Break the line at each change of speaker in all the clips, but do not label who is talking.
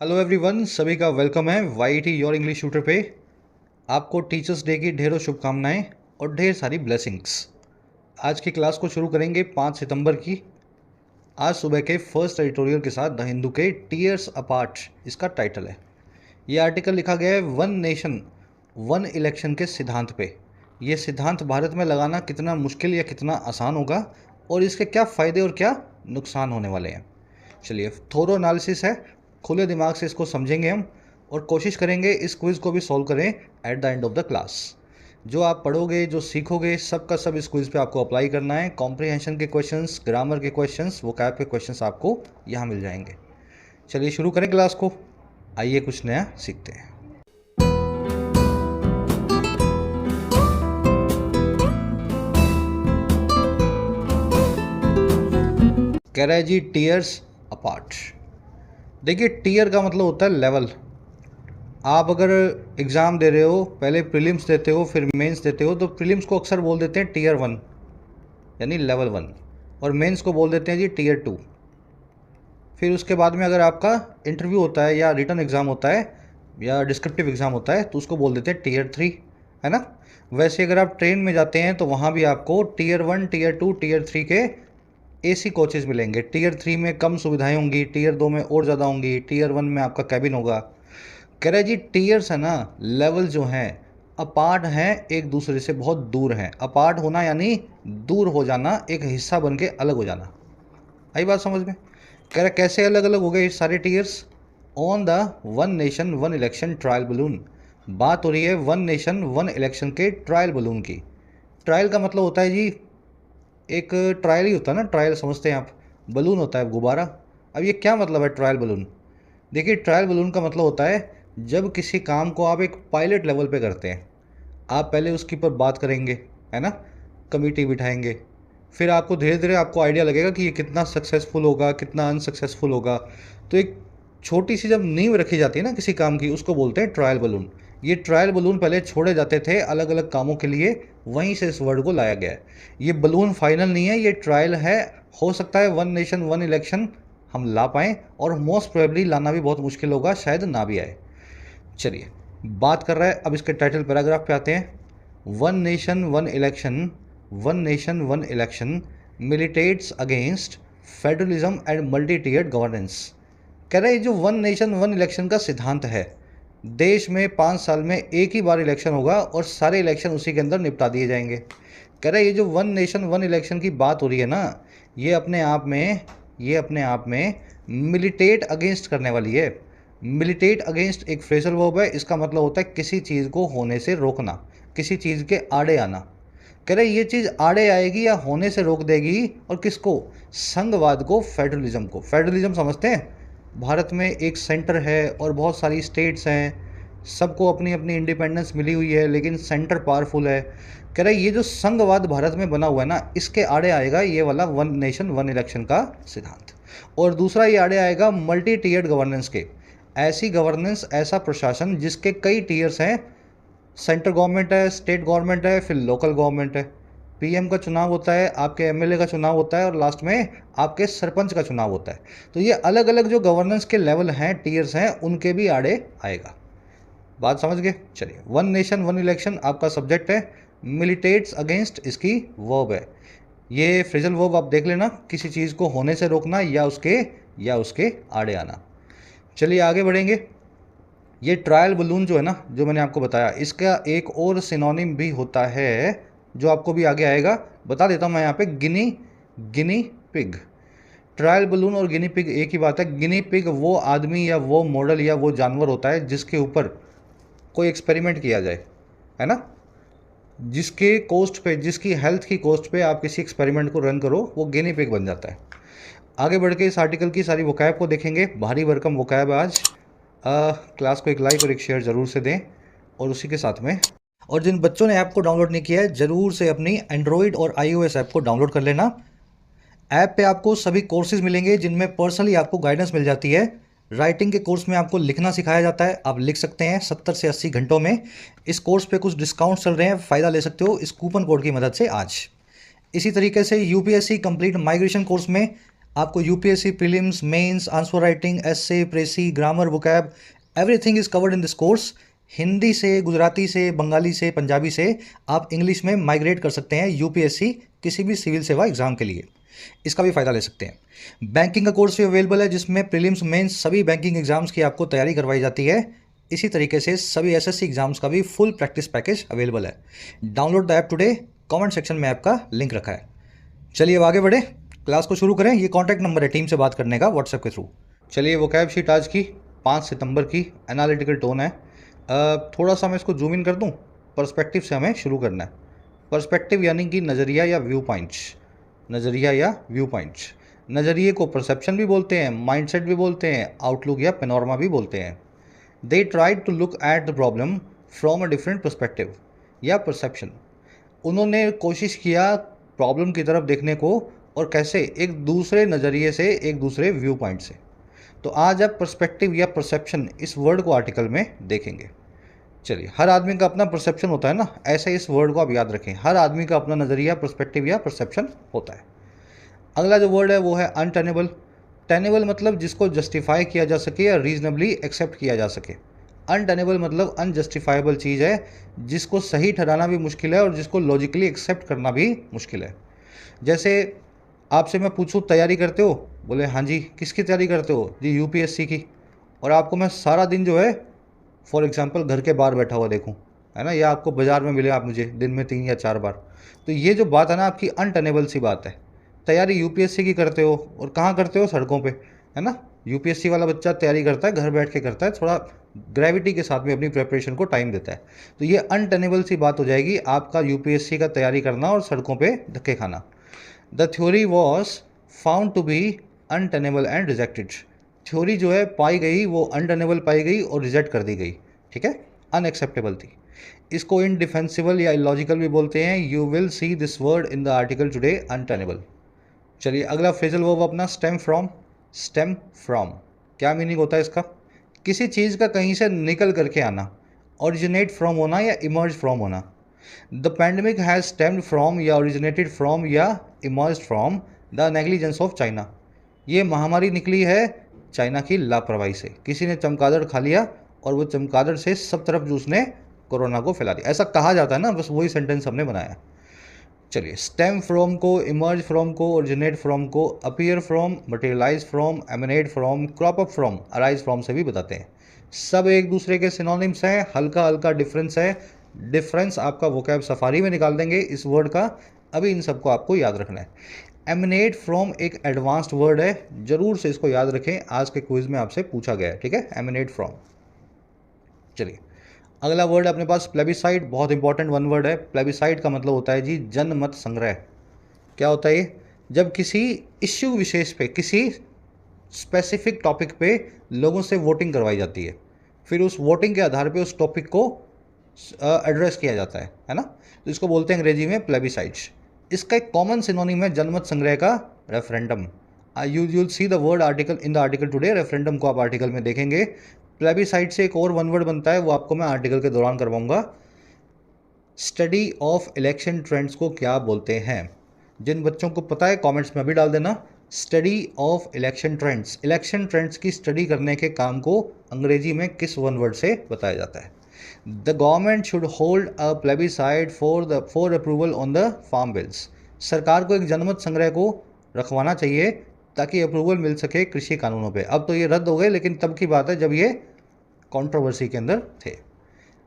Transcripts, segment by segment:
Hello everyone, सभी का welcome है वाईटी योर इंग्लिश ट्यूटर पे। आपको टीचर्स डे की ढेरों शुभकामनाएं और ढेर सारी ब्लेसिंग्स। आज की क्लास को शुरू करेंगे 5 सितंबर की, आज सुबह के फर्स्ट एडिटोरियल के साथ। द हिंदू के टीयर्स अपार्ट इसका टाइटल है। ये आर्टिकल लिखा गया है वन नेशन वन इलेक्शन के सिद्धांत पे। ये सिद्धांत भारत में लगाना कितना मुश्किल या कितना आसान होगा और इसके क्या फ़ायदे और क्या नुकसान होने वाले हैं। चलिए, थोरो एनालिसिस है, खुले दिमाग से इसको समझेंगे हम और कोशिश करेंगे इस क्विज़ को भी सॉल्व करें at the end of the class. जो आप पढ़ोगे, जो सीखोगे, सब का सब इस क्विज़ पे आपको अप्लाई करना है। कॉम्प्रिहेंशन के क्वेश्चंस, ग्रामर के क्वेश्चंस, वोकैब के क्वेश्चंस आपको यहाँ मिल जाएंगे। चलिए शुरू करें क्लास को। आइए कुछ नया सीखते हैं। कह रहा है जी टीयर्स अपार्ट। देखिए, टीयर का मतलब होता है लेवल। आप अगर एग्ज़ाम दे रहे हो, पहले प्रीलिम्स देते हो फिर मेंस देते हो, तो प्रीलिम्स को अक्सर बोल देते हैं टीयर 1 यानी लेवल 1, और मेंस को बोल देते हैं जी टीयर 2। फिर उसके बाद में अगर आपका इंटरव्यू होता है या रिटन एग्ज़ाम होता है या डिस्क्रिप्टिव एग्ज़ाम होता है तो उसको बोल देते हैं टीयर 3, है ना। वैसे अगर आप ट्रेन में जाते हैं तो वहाँ भी आपको टीयर 1, टीयर 2, टीयर 3 के एसी कोचेज़ मिलेंगे। टीयर 3 में कम सुविधाएं होंगी, टीयर 2 में और ज़्यादा होंगी, टीयर 1 में आपका कैबिन होगा। कह रहे जी टीयर्स है ना, लेवल जो हैं अपार्ट हैं, एक दूसरे से बहुत दूर हैं। अपार्ट होना यानी दूर हो जाना, एक हिस्सा बन के अलग हो जाना। आई बात समझ में। कह रहे कैसे अलग अलग हो गए ये सारे tears. On the one nation one election trial balloon. बात हो रही है वन नेशन वन इलेक्शन के ट्रायल बलून की। ट्रायल का मतलब होता है जी, एक ट्रायल ही होता है ना, ट्रायल समझते हैं आप। बलून होता है गुब्बारा। अब ये क्या मतलब है ट्रायल बलून। देखिए, ट्रायल बलून का मतलब होता है जब किसी काम को आप एक पायलट लेवल पे करते हैं। आप पहले उसके ऊपर बात करेंगे, है ना, कमेटी बिठाएंगे, फिर आपको धीरे धीरे आपको आइडिया लगेगा कि ये कितना सक्सेसफुल होगा, कितना अनसक्सेसफुल होगा। तो एक छोटी सी जब नींव रखी जाती है ना किसी काम की, उसको बोलते हैं ट्रायल बलून। ये ट्रायल बलून पहले छोड़े जाते थे अलग अलग कामों के लिए, वहीं से इस वर्ड को लाया गया है। ये बलून फाइनल नहीं है, ये ट्रायल है। हो सकता है वन नेशन वन इलेक्शन हम ला पाएँ, और मोस्ट प्रोबेबली लाना भी बहुत मुश्किल होगा, शायद ना भी आए। चलिए, बात कर रहा है, अब इसके टाइटल पैराग्राफ पे आते हैं। One nation one election, one nation one election militates against federalism and multi tiered governance. कह रहा है ये जो वन नेशन वन इलेक्शन का सिद्धांत है, देश में 5 साल में एक ही बार इलेक्शन होगा और सारे इलेक्शन उसी के अंदर निपटा दिए जाएंगे। कह रहा है ये जो वन नेशन वन इलेक्शन की बात हो रही है ना, ये अपने आप में मिलिटेट अगेंस्ट करने वाली है। मिलिटेट अगेंस्ट एक फ्रेजल वर्ब है, इसका मतलब होता है किसी चीज़ को होने से रोकना, किसी चीज़ के आड़े आना। कह रहे ये चीज़ आड़े आएगी या होने से रोक देगी, और किसको, संघवाद को, फेडरलिज्म को। फेडरलिज्म समझते हैं, भारत में एक सेंटर है और बहुत सारी स्टेट्स हैं, सबको अपनी अपनी इंडिपेंडेंस मिली हुई है, लेकिन सेंटर पावरफुल है। कह रहे ये जो संघवाद भारत में बना हुआ है ना, इसके आड़े आएगा ये वाला वन नेशन वन इलेक्शन का सिद्धांत। और दूसरा ये आड़े आएगा मल्टी टीयर्ड गवर्नेंस के। ऐसी गवर्नेंस, ऐसा प्रशासन जिसके कई टीयर्स हैं। सेंट्रल गवर्नमेंट है, स्टेट गवर्नमेंट है, फिर लोकल गवर्नमेंट है। पीएम का चुनाव होता है, आपके एमएलए का चुनाव होता है, और लास्ट में आपके सरपंच का चुनाव होता है। तो ये अलग अलग जो गवर्नेंस के लेवल हैं, टीयर्स हैं, उनके भी आड़े आएगा। बात समझ गए। चलिए, वन नेशन वन इलेक्शन आपका सब्जेक्ट है, मिलिटेट्स अगेंस्ट इसकी वर्ब है। ये फ्रेजल वर्ब आप देख लेना, किसी चीज़ को होने से रोकना या उसके आड़े आना। चलिए आगे बढ़ेंगे। ये ट्रायल बलून जो है ना, जो मैंने आपको बताया, इसका एक और सिनोनिम भी होता है जो आपको भी आगे आएगा। बता देता हूँ मैं यहाँ पे, गिनी पिग। ट्रायल बलून और गिनी पिग एक ही बात है। गिनी पिग वो आदमी या वो मॉडल या वो जानवर होता है जिसके ऊपर कोई एक्सपेरिमेंट किया जाए, है ना, जिसके कॉस्ट पे, जिसकी हेल्थ की कॉस्ट पे आप किसी एक्सपेरिमेंट को रन करो, वो गिनी पिग बन जाता है। आगे बढ़ के इस आर्टिकल की सारी वोकैब को देखेंगे। भारी भरकम वोकैब आज। क्लास को एक लाइक और एक शेयर ज़रूर से दें, और उसी के साथ में, और जिन बच्चों ने ऐप को डाउनलोड नहीं किया है, ज़रूर से अपनी एंड्रॉयड और iOS ऐप को डाउनलोड कर लेना। ऐप पे आपको सभी कोर्सेज मिलेंगे जिनमें पर्सनली आपको गाइडेंस मिल जाती है। राइटिंग के कोर्स में आपको लिखना सिखाया जाता है, आप लिख सकते हैं 70 से 80 घंटों में। इस कोर्स पे कुछ डिस्काउंट चल रहे हैं, फ़ायदा ले सकते हो इस कूपन कोड की मदद से आज। इसी तरीके से यूपीएससी कंप्लीट माइग्रेशन कोर्स में आपको UPSC prelims, mains, answer writing, essay, précis, grammar, vocab, everything is covered in this course. Hindi से, गुजराती से, बंगाली से, पंजाबी से आप इंग्लिश में माइग्रेट कर सकते हैं यूपीएससी किसी भी सिविल सेवा एग्जाम के लिए, इसका भी फ़ायदा ले सकते हैं। बैंकिंग का कोर्स भी अवेलेबल है जिसमें प्रीलिम्स, मेंस सभी बैंकिंग एग्जाम्स की आपको तैयारी करवाई जाती है। इसी तरीके से सभी एसएससी एग्जाम्स का भी फुल प्रैक्टिस पैकेज अवेलेबल है। Download the app today, comment section में ऐप का लिंक रखा है। चलिए अब आगे बढ़े, क्लास को शुरू करें। ये कॉन्टैक्ट नंबर है टीम से बात करने का व्हाट्सएप के थ्रू। चलिए वोकैब शीट आज की 5 सितंबर की एनालिटिकल टोन है। थोड़ा सा मैं इसको जूम इन कर दूं। पर्सपेक्टिव से हमें शुरू करना है। पर्सपेक्टिव यानी कि नज़रिया या व्यू पॉइंट्स। नज़रिया या व्यू पॉइंट्स, नज़रिए को परसेप्शन भी बोलते हैं, माइंडसेट भी बोलते हैं, आउटलुक या पेनोरमा भी बोलते हैं। They try to look at the problem from a different perspective या परसेप्शन। उन्होंने कोशिश किया प्रॉब्लम की तरफ देखने को, और कैसे, एक दूसरे नज़रिए से, एक दूसरे व्यू पॉइंट से। तो आज आप पर्सपेक्टिव या परसेप्शन इस वर्ड को आर्टिकल में देखेंगे। चलिए, हर आदमी का अपना परसेप्शन होता है ना, ऐसे इस वर्ड को आप याद रखें। हर आदमी का अपना नज़रिया, पर्सपेक्टिव या परसेप्शन होता है। अगला जो वर्ड है वो है अनटेनेबल। टेनेबल मतलब जिसको जस्टिफाई किया जा सके या रीजनेबली एक्सेप्ट किया जा सके। अनटेनेबल मतलब अनजस्टिफाइबल चीज़ है, जिसको सही ठहराना भी मुश्किल है और जिसको लॉजिकली एक्सेप्ट करना भी मुश्किल है। जैसे आपसे मैं पूछूं तैयारी करते हो, बोले हाँ जी, किसकी तैयारी करते हो जी, यूपीएससी की, और आपको मैं सारा दिन जो है फॉर एग्जांपल घर के बाहर बैठा हुआ देखूं, है ना, या आपको बाज़ार में मिले आप मुझे दिन में 3 या 4 बार, तो ये जो बात है ना आपकी अनटेनेबल सी बात है। तैयारी यूपीएससी की करते हो और कहाँ करते हो, सड़कों पे, है ना। यूपीएससी वाला बच्चा तैयारी करता है, घर बैठ के करता है, थोड़ा ग्रेविटी के साथ में अपनी प्रिपरेशन को टाइम देता है। तो ये अनटेनेबल सी बात हो जाएगी आपका यूपीएससी का तैयारी करना और सड़कों पे धक्के खाना। The theory was found to be untenable and rejected. Theory जो है पाई गई वो अनटेनेबल पाई गई और रिजेक्ट कर दी गई, ठीक है, अनएक्सेप्टेबल थी। इसको इनडिफेंसिबल या इलॉजिकल भी बोलते हैं। You will see this word in the article today, untenable. चलिए अगला फ्रेजल वर्ब अपना स्टेम फ्रॉम। स्टेम फ्रॉम क्या मीनिंग होता है इसका, किसी चीज़ का कहीं से निकल करके आना, ओरिजिनेट फ्रॉम होना या इमर्ज फ्रॉम होना। The pandemic has stemmed from या ओरिजिनेटेड फ्रॉम या emerge from the negligence of China. ये महामारी निकली है चाइना की लापरवाही से। किसी ने चमगादड़ खा लिया और वो चमगादड़ से सब तरफ जो उसने कोरोना को फैला दिया, ऐसा कहा जाता है ना, बस वही सेंटेंस हमने बनाया। चलिए, स्टेम फ्रॉम को, इमर्ज फ्रॉम को, ओरिजिनेट फ्रॉम को, appear from, materialise from, emanate from, crop up from, arise from से भी बताते हैं। सब एक दूसरे के सिनोनिम्स हैं, हल्का हल्का डिफरेंस है। डिफरेंस आपका वोकैब सफारी में निकाल देंगे इस वर्ड का, अभी इन सबको आपको याद रखना है। एमिनेट फ्रॉम एक एडवांस्ड वर्ड है, जरूर से इसको याद रखें, आज के क्विज में आपसे पूछा गया है, ठीक है, एमिनेट फ्रॉम। चलिए अगला वर्ड अपने पास प्लेबिसाइड, बहुत इंपॉर्टेंट वन वर्ड है। प्लेबिसाइड का मतलब होता है जी जनमत संग्रह। क्या होता है ये, जब किसी इश्यू विशेष पे, किसी स्पेसिफिक टॉपिक पे लोगों से वोटिंग करवाई जाती है, फिर उस वोटिंग के आधार पे उस टॉपिक को एड्रेस किया जाता है ना, तो इसको बोलते हैं अंग्रेजी में प्लेबिसाइड्स। इसका एक कॉमन सिनोनिम है जनमत संग्रह का, referendum. You'll see the word article in the article today. Referendum को आप आर्टिकल में देखेंगे। प्लेबिसाइड से एक और वन वर्ड बनता है, वो आपको मैं आर्टिकल के दौरान करवाऊंगा। स्टडी ऑफ इलेक्शन ट्रेंड्स को क्या बोलते हैं, जिन बच्चों को पता है कमेंट्स में अभी डाल देना। Study of election trends, election trends की स्टडी करने के काम को अंग्रेजी में किस वन वर्ड से बताया जाता है। The government should hold a plebiscite for approval on the farm bills. सरकार को एक जनमत संग्रह को रखवाना चाहिए ताकि अप्रूवल मिल सके कृषि कानूनों पे। अब तो ये रद्द हो गए, लेकिन तब की बात है जब ये कंट्रोवर्सी के अंदर थे।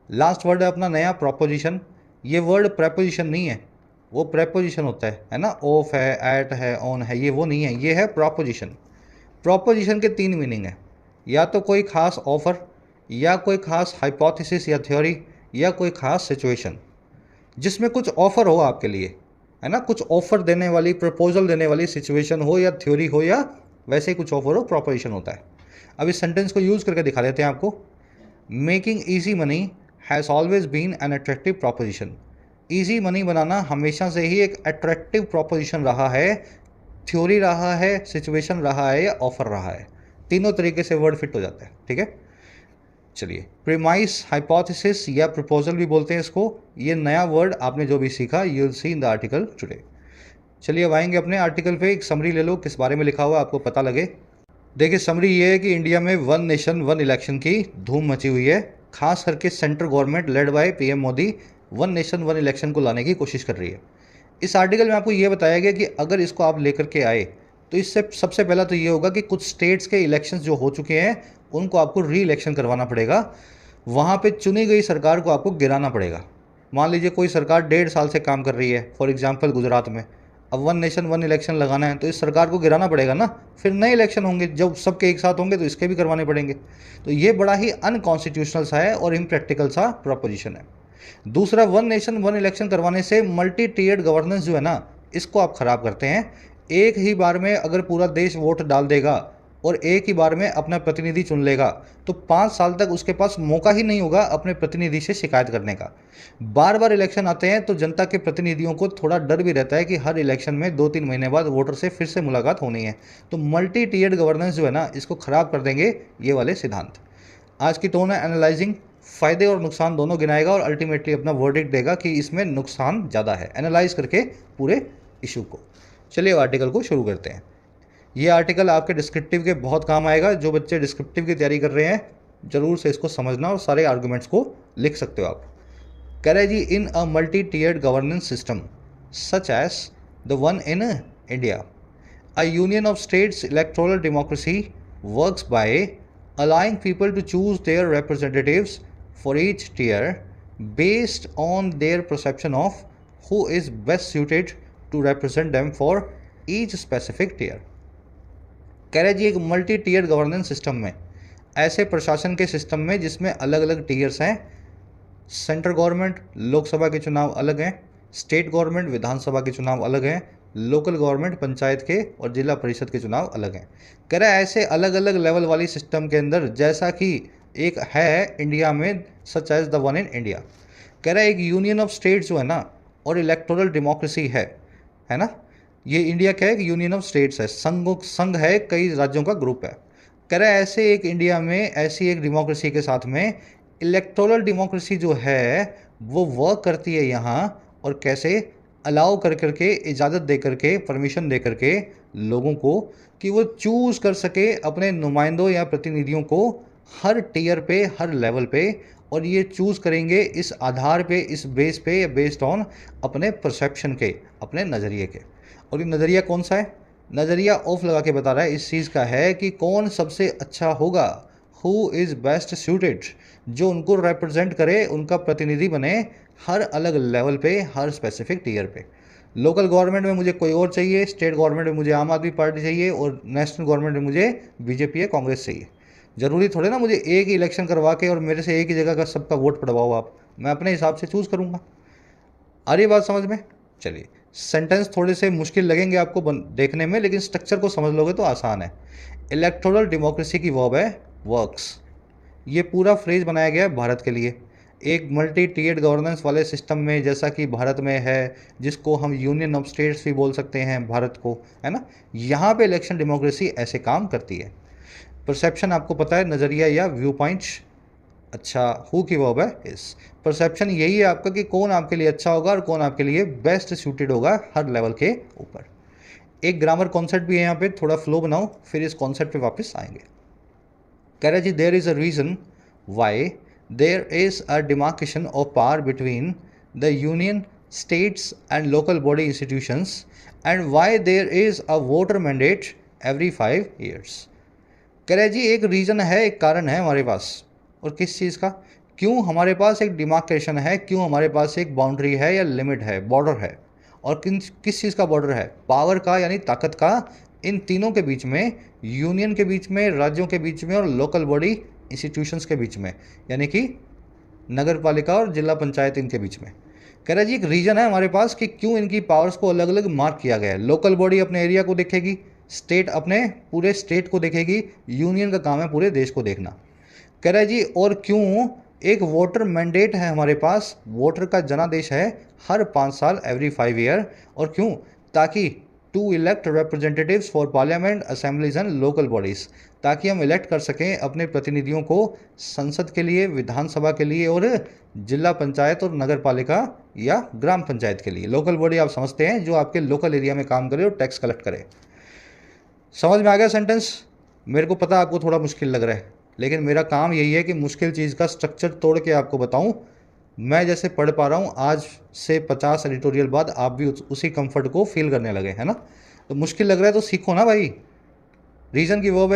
लास्ट वर्ड है अपना नया, प्रोपोजिशन। ये वर्ड प्रेपोजिशन नहीं है, वो प्रेपोजिशन होता है ना, ऑफ है, एट है, ऑन है, ये वो नहीं है, ये है प्रोपोजिशन। प्रोपोजिशन के 3 मीनिंग है, या तो कोई खास ऑफर, या कोई खास हाइपोथेसिस या थ्योरी, या कोई खास सिचुएशन जिसमें कुछ ऑफर हो आपके लिए, है ना, कुछ ऑफर देने वाली, प्रपोजल देने वाली सिचुएशन हो या थ्योरी हो या वैसे ही कुछ ऑफर हो, प्रोपोजिशन होता है। अब इस सेंटेंस को यूज़ करके दिखा देते हैं आपको। Making easy money has always been an attractive proposition. Easy money बनाना हमेशा से ही एक अट्रैक्टिव प्रोपोजिशन रहा है, थ्योरी रहा है, सिचुएशन रहा है या ऑफर रहा है। तीनों तरीके से वर्ड फिट हो जाता है, ठीक है। चलिए, प्रीमाइस, हाइपोथेसिस या प्रपोजल भी बोलते हैं इसको। ये नया वर्ड आपने जो भी सीखा, you will see in the article today. चलिए अब आएंगे अपने आर्टिकल पे, एक समरी ले लो किस बारे में लिखा हुआ है आपको पता लगे। देखिए समरी ये है कि इंडिया में वन नेशन वन इलेक्शन की धूम मची हुई है। खास करके central government led by PM Modi one nation one election को लाने की कोशिश कर रही है। इस आर्टिकल में आपको ये बताया गया कि अगर इसको आप लेकर के आए तो इससे सबसे पहला तो ये होगा कि कुछ स्टेट्स के इलेक्शंस जो हो चुके हैं उनको आपको री इलेक्शन करवाना पड़ेगा। वहाँ पे चुनी गई सरकार को आपको गिराना पड़ेगा। मान लीजिए कोई सरकार 1.5 साल से काम कर रही है, फॉर एग्जांपल गुजरात में, अब वन नेशन वन इलेक्शन लगाना है तो इस सरकार को गिराना पड़ेगा ना। फिर नए इलेक्शन होंगे, जब सबके एक साथ होंगे तो इसके भी करवाने पड़ेंगे। तो ये बड़ा ही अनकॉन्स्टिट्यूशनल सा है और इम्प्रैक्टिकल सा प्रपोजिशन है। दूसरा, वन नेशन वन इलेक्शन करवाने से मल्टी टीयर्ड गवर्नेंस जो है ना, इसको आप ख़राब करते हैं। एक ही बार में अगर पूरा देश वोट डाल देगा और एक ही बार में अपना प्रतिनिधि चुन लेगा तो 5 साल तक उसके पास मौका ही नहीं होगा अपने प्रतिनिधि से शिकायत करने का। बार बार इलेक्शन आते हैं तो जनता के प्रतिनिधियों को थोड़ा डर भी रहता है कि हर इलेक्शन में 2-3 महीने बाद वोटर से फिर से मुलाकात होनी है। तो मल्टी टीयर्ड गवर्नेंस जो है ना, इसको ख़राब कर देंगे ये वाले सिद्धांत। आज की टोन है एनालाइजिंग, फ़ायदे और नुकसान दोनों गिनाएगा और अल्टीमेटली अपना वर्डिक्ट देगा कि इसमें नुकसान ज़्यादा है, एनालाइज करके पूरे इशू को। चलिए आर्टिकल को शुरू करते हैं। ये आर्टिकल आपके डिस्क्रिप्टिव के बहुत काम आएगा। जो बच्चे डिस्क्रिप्टिव की तैयारी कर रहे हैं ज़रूर से इसको समझना और सारे आर्गूमेंट्स को लिख सकते हो आप। कह रहे जी, in a multi tiered governance system such as the one in India, a union of states electoral democracy works by allowing people to choose their representatives for each tier based on their perception of who is best suited to represent them for each specific tier। कह रहे जी, एक multi tier governance system में, ऐसे प्रशासन के system में जिसमें अलग अलग टीयर्स हैं। सेंट्रल गवर्नमेंट लोकसभा के चुनाव अलग हैं, स्टेट गवर्नमेंट विधानसभा के चुनाव अलग हैं, लोकल गवर्नमेंट पंचायत के और जिला परिषद के चुनाव अलग हैं। कह रहा है ऐसे अलग अलग लेवल वाली सिस्टम के अंदर जैसा कि एक है इंडिया में, such as the one in India. कह रहा है एक यूनियन ऑफ स्टेट्स जो है ना और इलेक्टोरल डेमोक्रेसी है ना। ये इंडिया क्या है कि यूनियन ऑफ स्टेट्स है, संघ है, कई राज्यों का ग्रुप है। कह रहा है ऐसे एक इंडिया में ऐसी एक डेमोक्रेसी के साथ में इलेक्टोरल डेमोक्रेसी जो है वो वर्क करती है यहाँ। और कैसे? अलाउ कर करके, इजाज़त दे करके, परमिशन दे करके लोगों को कि वो चूज़ कर सके अपने नुमाइंदों या प्रतिनिधियों को हर टीयर पे, हर लेवल पे। और ये चूज़ करेंगे इस आधार पे, इस बेस पे, बेस्ड ऑन अपने परसेप्शन के, अपने नज़रिए के। और ये नज़रिया कौन सा है? नज़रिया ऑफ लगा के बता रहा है इस चीज़ का है कि कौन सबसे अच्छा होगा, हु इज़ बेस्ट सूटेड, जो उनको रिप्रेजेंट करे, उनका प्रतिनिधि बने हर अलग लेवल पे, हर स्पेसिफिक टीयर पे। लोकल गवर्नमेंट में मुझे कोई और चाहिए, स्टेट गवर्नमेंट में मुझे आम आदमी पार्टी चाहिए और नेशनल गवर्नमेंट में मुझे बीजेपी या कांग्रेस चाहिए। ज़रूरी थोड़े ना मुझे एक ही इलेक्शन करवा के और मेरे से एक ही जगह का सबका वोट पड़वाओ आप। मैं अपने हिसाब से चूज़ करूँगा। आ रही बात समझ में? चलिए, सेंटेंस थोड़े से मुश्किल लगेंगे आपको देखने में, लेकिन स्ट्रक्चर को समझ लोगे तो आसान है। इलेक्टोरल डेमोक्रेसी की वर्ब है वर्क्स। ये पूरा फ्रेज बनाया गया है भारत के लिए। एक मल्टी टीयर्ड गवर्नेंस वाले सिस्टम में जैसा कि भारत में है, जिसको हम यूनियन ऑफ स्टेट्स भी बोल सकते हैं भारत को, है ना। यहाँ पे इलेक्शन डेमोक्रेसी ऐसे काम करती है। परसेप्शन आपको पता है, नज़रिया या व्यू पॉइंट। अच्छा, हु की वर्ब है इस। परसेप्शन यही है आपका कि कौन आपके लिए अच्छा होगा और कौन आपके लिए बेस्ट सूटेड होगा हर लेवल के ऊपर। एक ग्रामर कॉन्सेप्ट भी है यहाँ पे, थोड़ा फ्लो बनाओ फिर इस कॉन्सेप्ट पे वापस आएंगे। कह रहे जी, there is a reason why there is a demarcation of power between the union, states and local body institutions and why there is a voter mandate every 5 years। कह रहे जी, एक रीज़न है, एक कारण है हमारे पास। और किस चीज़ का? क्यों हमारे पास एक डिमार्केशन है, क्यों हमारे पास एक बाउंड्री है या लिमिट है, बॉर्डर है। और किस चीज़ का बॉर्डर है? पावर का, यानी ताकत का। इन तीनों के बीच में, यूनियन के बीच में, राज्यों के बीच में और लोकल बॉडी इंस्टीट्यूशंस के बीच में, यानी कि नगर पालिका और जिला पंचायत, इनके बीच में। कह रहा जी, एक रीजन है हमारे पास कि क्यों इनकी पावर्स को अलग अलग मार्क किया गया है। लोकल बॉडी अपने एरिया को देखेगी, स्टेट अपने पूरे स्टेट को देखेगी, यूनियन का काम है पूरे देश को देखना। कह रहा जी, और क्यों एक वोटर मैंडेट है हमारे पास, वोटर का जनादेश है हर 5 साल, एवरी 5 ईयर। और क्यों? ताकि to elect representatives for parliament, assemblies and local bodies, ताकि हम इलेक्ट कर सकें अपने प्रतिनिधियों को संसद के लिए, विधानसभा के लिए और जिला पंचायत और नगर पालिका या ग्राम पंचायत के लिए। लोकल बॉडी आप समझते हैं, जो आपके लोकल एरिया में काम करे और टैक्स कलेक्ट करे। समझ में आ गया सेंटेंस? मेरे को पता आपको थोड़ा मुश्किल लग रहा है, लेकिन मेरा काम यही है कि मुश्किल चीज़ का स्ट्रक्चर तोड़ के आपको बताऊं। मैं जैसे पढ़ पा रहा हूँ, आज से 50 एडिटोरियल बाद आप भी उसी कंफर्ट को फील करने लगे, है ना? तो मुश्किल लग रहा है तो सीखो ना भाई। रीजन की वर्ब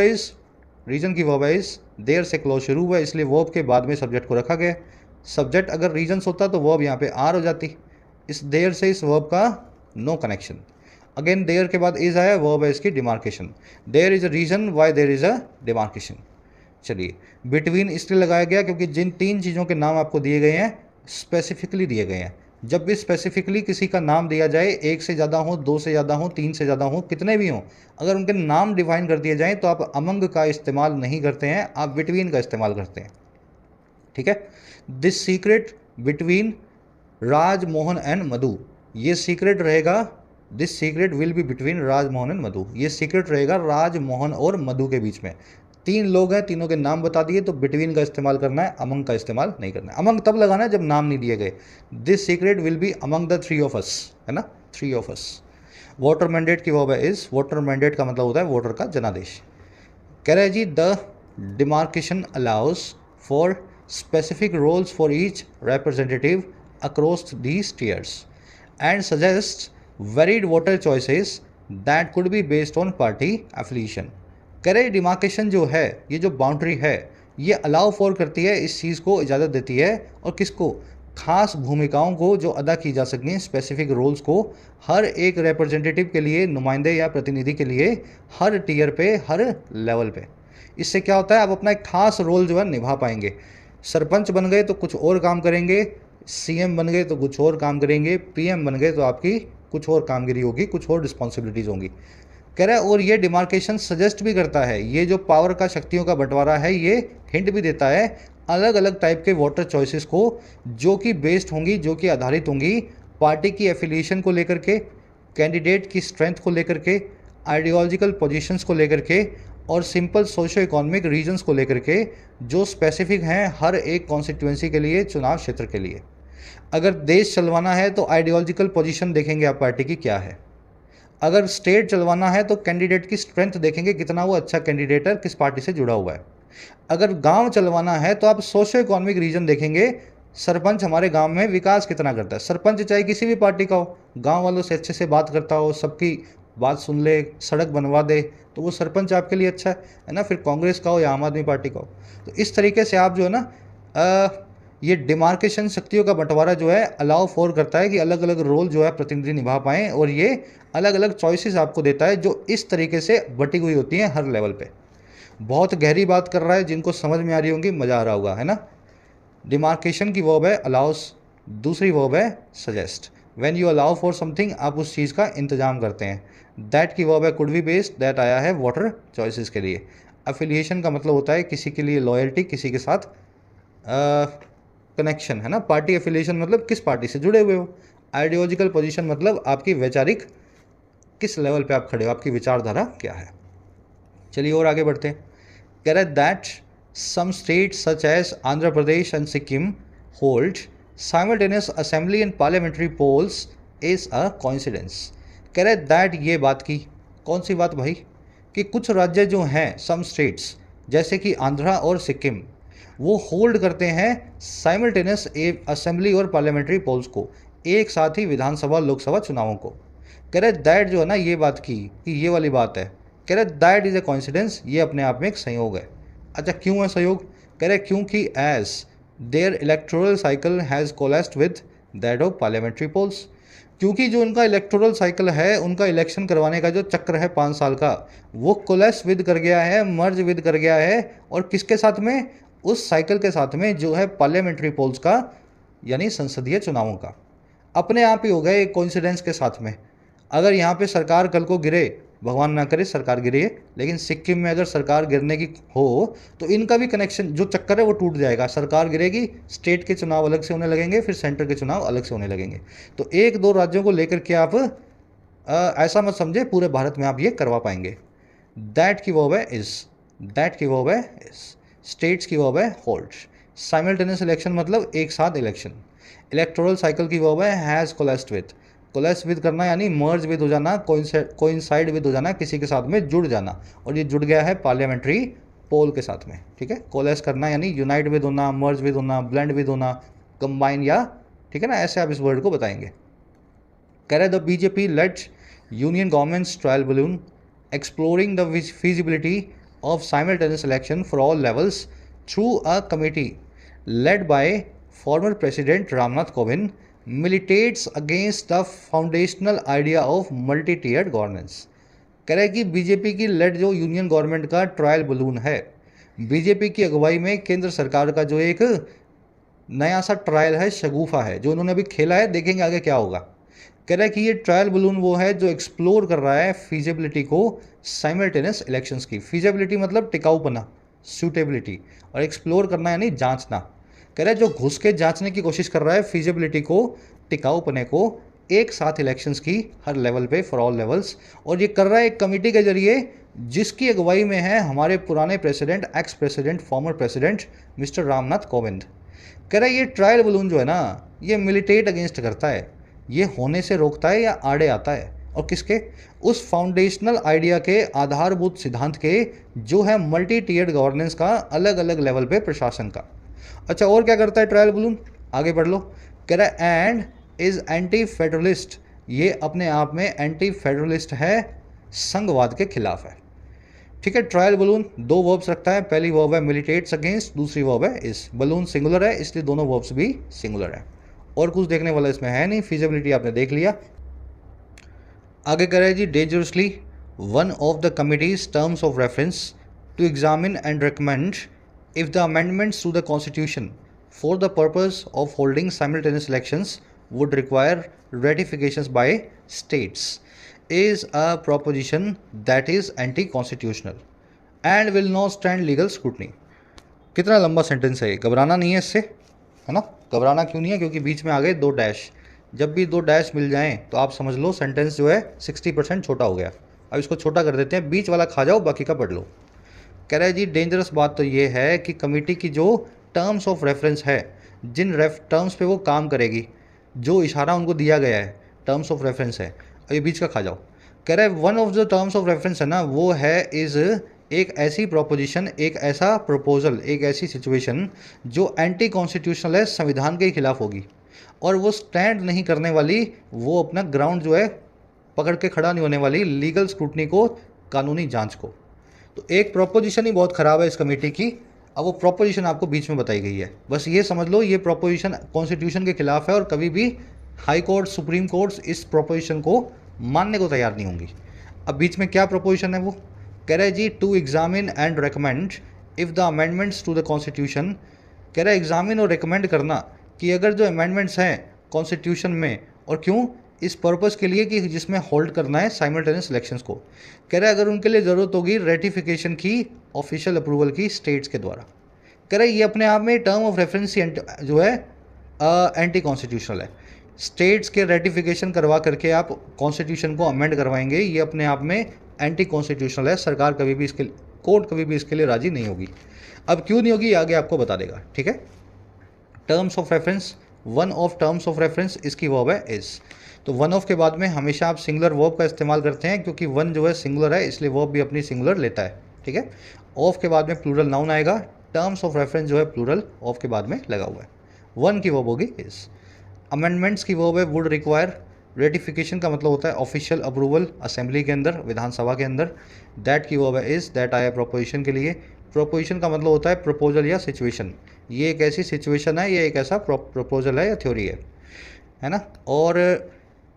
है इज देर से क्लोज शुरू हुआ है, इसलिए वर्ब के बाद में सब्जेक्ट को रखा गया। सब्जेक्ट अगर रीजन्स होता तो वर्ब यहाँ पे आर हो जाती। इस देर से इस वर्ब का नो कनेक्शन। अगेन देयर के बाद इज आया, वर्ब है इसकी demarcation. There is a reason why there is a demarcation. चलिए, बिटवीन इसलिए लगाया गया क्योंकि जिन 3 चीज़ों के नाम आपको दिए गए हैं स्पेसिफिकली दिए गए हैं। जब भी स्पेसिफिकली किसी का नाम दिया जाए, 1 से ज़्यादा हो, 2 से ज़्यादा हो, 3 से ज़्यादा हो, कितने भी हों, अगर उनके नाम डिफाइन कर दिए जाएँ तो आप अमंग का इस्तेमाल नहीं करते हैं, आप बिटवीन का इस्तेमाल करते हैं। ठीक है? This secret between Rajmohan and Madhu, ये सीक्रेट रहेगा। This secret will be between Rajmohan and Madhu, ये सीक्रेट रहेगा राजमोहन और मधु के बीच में। 3 लोग हैं, तीनों के नाम बता दिए, तो बिटवीन का इस्तेमाल करना है, अमंग का इस्तेमाल नहीं करना है। अमंग तब लगाना है जब नाम नहीं दिए गए। This secret will be among the 3 of us, है ना? 3 ऑफ अस। वोटर मैंडेट की वर्ब है इज। वोटर मैंडेट का मतलब होता है वोटर का जनादेश। कह रहे जी, the demarcation allows for specific roles for each representative across these tiers and suggest varied voter choices that could be based on party affiliation. कह रहे डिमार्केशन जो है, ये जो बाउंड्री है, ये अलाउ फॉर करती है, इस चीज़ को इजाज़त देती है, और किसको? खास भूमिकाओं को जो अदा की जा सकती हैं, स्पेसिफिक रोल्स को हर एक रिप्रेजेंटेटिव के लिए, नुमाइंदे या प्रतिनिधि के लिए, हर टीयर पे, हर लेवल पे। इससे क्या होता है, आप अपना एक खास रोल जो है निभा पाएंगे। सरपंच बन गए तो कुछ और काम करेंगे, सीएम बन गए तो कुछ और काम करेंगे, पीएम बन गए तो आपकी कुछ और कामगिरी होगी, कुछ और रिस्पॉन्सिबिलिटीज़ होंगी। कह रहा है, और ये डिमार्केशन सजेस्ट भी करता है, ये जो पावर का, शक्तियों का बंटवारा है, ये हिंट भी देता है अलग अलग टाइप के वोटर चॉइसेस को, जो कि बेस्ड होंगी, जो कि आधारित होंगी पार्टी की एफिलिएशन को लेकर के, कैंडिडेट की स्ट्रेंथ को लेकर के, आइडियोलॉजिकल पोजीशंस को लेकर के, और सिंपल सोशो इकोनॉमिक रीजंस को लेकर के, जो स्पेसिफिक हैं हर एक कॉन्स्टिट्यूएंसी के लिए, चुनाव क्षेत्र के लिए। अगर देश चलवाना है तो आइडियोलॉजिकल पोजीशन देखेंगे आप पार्टी की क्या है। अगर स्टेट चलवाना है तो कैंडिडेट की स्ट्रेंथ देखेंगे, कितना वो अच्छा कैंडिडेट है, किस पार्टी से जुड़ा हुआ है। अगर गांव चलवाना है तो आप सोशो इकोनॉमिक रीजन देखेंगे, सरपंच हमारे गांव में विकास कितना करता है। सरपंच चाहे किसी भी पार्टी का हो, गांव वालों से अच्छे से बात करता हो, सबकी बात सुन ले, सड़क बनवा दे, तो वो सरपंच आपके लिए अच्छा है ना। फिर कांग्रेस का हो या आम आदमी पार्टी का हो। तो इस तरीके से आप जो है ना, ये डिमार्केशन शक्तियों का बंटवारा जो है अलाउ फॉर करता है कि अलग अलग रोल जो है प्रतिनिधि निभा पाएँ, और ये अलग अलग चॉइसेस आपको देता है जो इस तरीके से बटी हुई होती हैं हर लेवल पे। बहुत गहरी बात कर रहा है, जिनको समझ में आ रही होंगी मज़ा आ रहा होगा, है ना। डिमार्केशन की वर्ब है अलाउस, दूसरी वर्ब है suggest. When you allow for something, आप उस चीज़ का इंतजाम करते हैं। दैट की वर्ब है कुड बी बेस्ड, दैट आया है वोटर चॉइसेस के लिए। एफिलिएशन का मतलब होता है किसी के लिए लॉयल्टी, किसी के साथ कनेक्शन, है ना। पार्टी एफिलिएशन मतलब किस पार्टी से जुड़े हुए हो। आइडियोलॉजिकल पोजीशन मतलब आपकी वैचारिक किस लेवल पे आप खड़े हो, आपकी विचारधारा क्या है। चलिए और आगे बढ़ते हैं। कह रहा है that some state such as Andhra Pradesh and Sikkim hold simultaneous assembly and parliamentary polls is a coincidence. कह रहे दैट, ये बात की, कौन सी बात भाई, कि कुछ राज्य जो हैं, सम स्टेट्स जैसे कि आंध्रा और सिक्किम, वो होल्ड करते हैं साइमल्टेनियस असेंबली और पार्लियामेंट्री पोल्स को, एक साथ ही विधानसभा लोकसभा चुनावों को। कह रहे दैट जो है ना, ये बात की कि ये वाली बात है। कह रहे दैट इज़ ए कोइंसिडेंस, ये अपने आप में एक संयोग है। अच्छा, क्यों है संयोग? कह रहे क्योंकि as their electoral cycle has coalesced with that of parliamentary polls, क्योंकि जो उनका इलेक्टोरल साइकिल है, उनका इलेक्शन करवाने का जो चक्र है 5 साल का, वो कोलेस विद कर गया है, मर्ज विद कर गया है, और किसके साथ में? उस साइकिल के साथ में जो है पार्लियामेंट्री पोल्स का, यानी संसदीय चुनावों का। अपने आप ही हो गए एक कोइंसिडेंस के साथ में। अगर यहाँ पे सरकार कल को गिरे, भगवान ना करे सरकार गिरे, लेकिन सिक्किम में अगर सरकार गिरने की हो तो इनका भी कनेक्शन, जो चक्कर है वो टूट जाएगा। सरकार गिरेगी, स्टेट के चुनाव अलग से होने लगेंगे, फिर सेंटर के चुनाव अलग से होने लगेंगे। तो 1-2 राज्यों को लेकर के आप ऐसा मत समझे पूरे भारत में आप ये करवा पाएंगे। दैट की वर्ब है इज, दैट की वर्ब है इज। स्टेट्स की वर्ब है होल्ड। साइमल्टेनियस इलेक्शन मतलब एक साथ इलेक्शन। इलेक्टोरल साइकिल की वर्ब है हैज़ कोलेस्ट विद। कोलेस्ट विद करना यानी मर्ज विद हो जाना, कोइंसाइड विद हो जाना, किसी के साथ में जुड़ जाना, और ये जुड़ गया है पार्लियामेंट्री पोल के साथ में, ठीक है। कोलेस्ट करना यानी यूनाइट विद होना, मर्ज विद होना, ब्लेंड विद होना, कंबाइन, या ठीक है ना, ऐसे आप इस वर्ड को बताएंगे। कह रहे the BJP lead union governments trial balloon exploring the feasibility of simultaneous election for all levels through a committee led by former President Ramnath Kovind militates against the foundational idea of multi-tiered governance। कह रहा है कि BJP की lead जो union government का trial balloon है, BJP की अगुवाई में केंद्र सरकार का जो एक नया सा ट्रायल है, शगुफा है, जो उन्होंने अभी खेला है, देखेंगे आगे क्या होगा। कह रहा है कि ये ट्रायल बलून वो है जो एक्सप्लोर कर रहा है फीजिबिलिटी को साइमल्टेनियस इलेक्शंस की। फीजिबिलिटी मतलब टिकाऊपना, सूटेबिलिटी, और एक्सप्लोर करना यानी जांचना। कह रहा है जो घुस के जांचने की कोशिश कर रहा है फीजिबिलिटी को, टिकाऊपने को, एक साथ इलेक्शंस की हर लेवल पे, फॉर ऑल लेवल्स, और ये कर रहा है एक कमेटी के जरिए जिसकी अगुवाई में है हमारे पुराने president, ex president, former president mister Ramnath Kovind. कह रहा है ये ट्रायल बलून जो है ना, ये मिलिटेट अगेंस्ट करता है, ये होने से रोकता है या आड़े आता है, और किसके, उस फाउंडेशनल आइडिया के, आधारभूत सिद्धांत के, जो है मल्टी टीयर्ड गवर्नेंस का, अलग अलग लेवल पे प्रशासन का। अच्छा, और क्या करता है ट्रायल बलून, आगे बढ़ लो। कह रहा है एंड इज एंटी फेडरलिस्ट, ये अपने आप में एंटी फेडरलिस्ट है, संघवाद के खिलाफ है, ठीक है। ट्रायल बलून दो वर्ब्स रखता है, पहली वर्ब है मिलिटेट्स अगेंस्ट, दूसरी वर्ब है इस। बलून सिंगुलर है इसलिए दोनों वर्ब्स भी सिंगुलर है, और कुछ देखने वाला इसमें है नहीं, फिजिबिलिटी आपने देख लिया। आगे कह रहा है जी dangerously one of the committee's terms of reference to examine and recommend if the amendments to the constitution for the purpose of holding simultaneous elections would require ratifications by states is a proposition that is anti-constitutional and will not stand legal scrutiny। कितना लंबा sentence है ये, घबराना नहीं है इससे, है ना। घबराना क्यों नहीं है, क्योंकि बीच में आ गए दो डैश। जब भी दो डैश मिल जाएं तो आप समझ लो सेंटेंस जो है 60% छोटा हो गया। अब इसको छोटा कर देते हैं, बीच वाला खा जाओ, बाकी का पढ़ लो। कह रहा है जी डेंजरस बात तो ये है कि कमेटी की जो टर्म्स ऑफ रेफरेंस है, जिन टर्म्स पे वो काम करेगी, जो इशारा उनको दिया गया है, टर्म्स ऑफ रेफरेंस है, ये बीच का खा जाओ। कह रहा है one of the terms of reference है ना, वो है इज एक ऐसी प्रोपोजिशन, एक ऐसा प्रपोजल, एक ऐसी सिचुएशन जो एंटी कॉन्स्टिट्यूशनल है, संविधान के खिलाफ होगी, और वो स्टैंड नहीं करने वाली, वो अपना ग्राउंड जो है पकड़ के खड़ा नहीं होने वाली लीगल स्क्रूटनी को, कानूनी जांच को। तो एक प्रोपोजिशन ही बहुत ख़राब है इस कमेटी की। अब वो प्रोपोजिशन आपको बीच में बताई गई है, बस ये समझ लो ये प्रोपोजिशन कॉन्स्टिट्यूशन के खिलाफ है, और कभी भी हाई कोर्ट, सुप्रीम कोर्ट इस प्रोपोजिशन को मानने को तैयार नहीं होंगी। अब बीच में क्या प्रोपोजिशन है वो, कह रहा है जी to examine and recommend if the amendments to the constitution. कह रहा है एग्जामिन और रिकमेंड करना कि अगर जो अमेंडमेंट्स हैं कॉन्स्टिट्यूशन में, और क्यों, इस पर्पज़ के लिए कि जिसमें होल्ड करना है साइमल्टेनियस इलेक्शंस को। कह रहा है अगर उनके लिए ज़रूरत होगी रेटिफिकेशन की, ऑफिशियल अप्रूवल की स्टेट्स के द्वारा। कह रहा है ये अपने आप में टर्म ऑफ रेफरेंस जो है एंटी कॉन्स्टिट्यूशनल है। स्टेट्स के रेटिफिकेशन करवा करके आप कॉन्स्टिट्यूशन को अमेंड करवाएंगे, ये अपने आप में एंटी कॉन्स्टिट्यूशनल है। सरकार कभी भी इसके, कोर्ट कभी भी इसके लिए राजी नहीं होगी। अब क्यों नहीं होगी आगे आपको बता देगा, ठीक है। Terms of reference, one of terms of reference इसकी वर्ब है इज। तो वन ऑफ के बाद में हमेशा आप सिंगुलर वर्ब का इस्तेमाल करते हैं, क्योंकि वन जो है सिंगुलर है, इसलिए वर्ब भी अपनी सिंगुलर लेता है, ठीक है। ऑफ के बाद में प्लूरल नाउन आएगा, टर्म्स ऑफ रेफरेंस जो है प्लूरल ऑफ के बाद में लगा हुआ है। वन की वर्ब होगी इज। अमेंडमेंट्स की वर्ब है वुड रिक्वायर। रेटिफिकेशन का मतलब होता है ऑफिशियल अप्रूवल असेंबली के अंदर, विधानसभा के अंदर। दैट की वर्ब है इज, दैट आया प्रोपोजिशन के लिए। प्रोपोजिशन का मतलब होता है प्रपोजल या सिचुएशन, ये एक ऐसी सिचुएशन है, ये एक ऐसा प्रपोजल है या थ्योरी है ना। और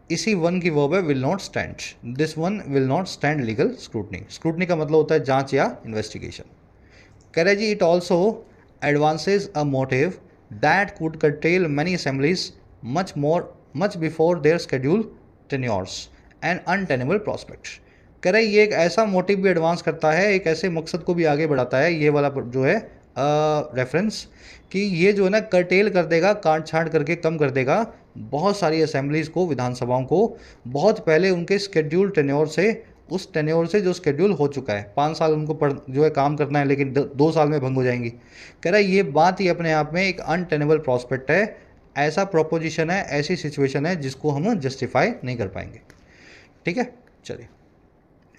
इसी वन की वर्ब है will not stand, this one will not stand legal scrutiny. Scrutiny का मतलब होता है जांच या इन्वेस्टिगेशन। कह रहे जी it also advances a motive that could curtail many assemblies much before their scheduled tenures and untenable prospects। कह रहे ये एक ऐसा मोटिव भी एडवांस करता है, एक ऐसे मकसद को भी आगे बढ़ाता है, ये वाला जो है रेफरेंस कि ये जो है ना कर्टेल कर देगा, काट छांट करके कम कर देगा बहुत सारी असेंबलीज़ को, विधानसभाओं को, बहुत पहले उनके स्केड्यूल टेन्योर से, उस टेन्योर से जो स्केड्यूल हो चुका है। 5 साल उनको जो है काम करना है, लेकिन 2 साल में भंग हो जाएंगी। कह रहा है ये बात ही अपने आप में एक अनटेनेबल प्रॉस्पेक्ट है, ऐसा प्रोपोजिशन है, ऐसी सिचुएशन है जिसको हम जस्टिफाई नहीं कर पाएंगे। ठीक है, चलिए।